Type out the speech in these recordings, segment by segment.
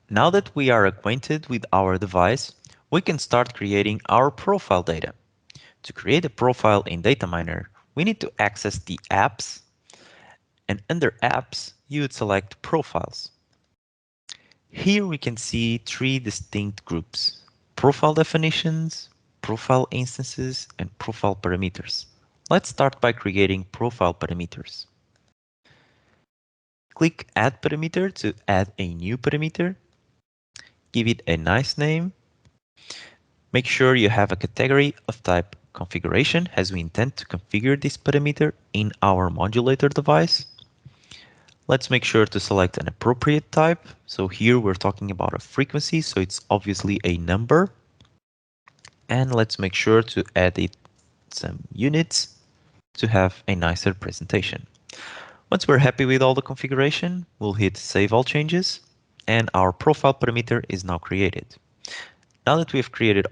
Now that we are acquainted with our device, we can start creating our profile data. To create a profile in DataMiner, we need to access the apps, and under apps, you would select profiles. Here we can see three distinct groups: profile definitions, profile instances, and profile parameters. Let's start by creating profile parameters. Click Add Parameter to add a new parameter. Give it a nice name. Make sure you have a category of type configuration, as we intend to configure this parameter in our modulator device. Let's make sure to select an appropriate type. So here we're talking about a frequency, so it's obviously a number. And let's make sure to add it some units to have a nicer presentation. Once we're happy with all the configuration, we'll hit Save All Changes, and our profile parameter is now created. Now that we've created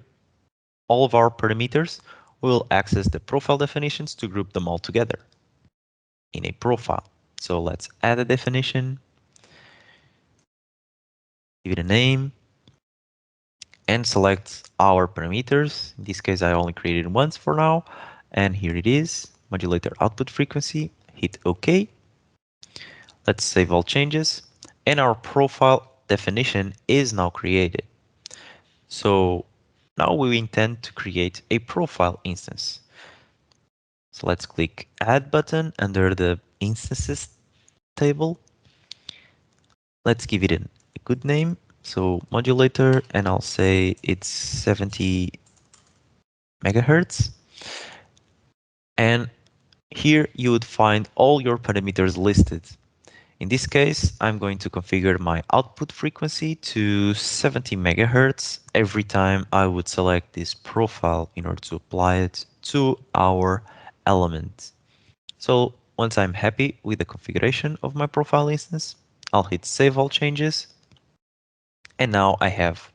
all of our parameters, we'll access the profile definitions to group them all together in a profile. So let's add a definition, give it a name, and select our parameters. In this case, I only created once for now, and here it is, modulator output frequency. Hit OK. Let's save all changes, and our profile definition is now created. So now we intend to create a profile instance. So let's click Add button under the Instances table. Let's give it a good name. So modulator, and I'll say it's 70 megahertz. And here you would find all your parameters listed. In this case, I'm going to configure my output frequency to 70 megahertz every time I would select this profile in order to apply it to our element. So once I'm happy with the configuration of my profile instance, I'll hit Save All Changes. And now I have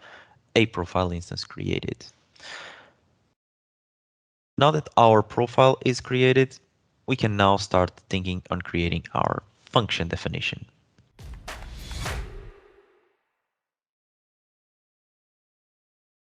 a profile instance created. Now that our profile is created, we can now start thinking on creating our function definition.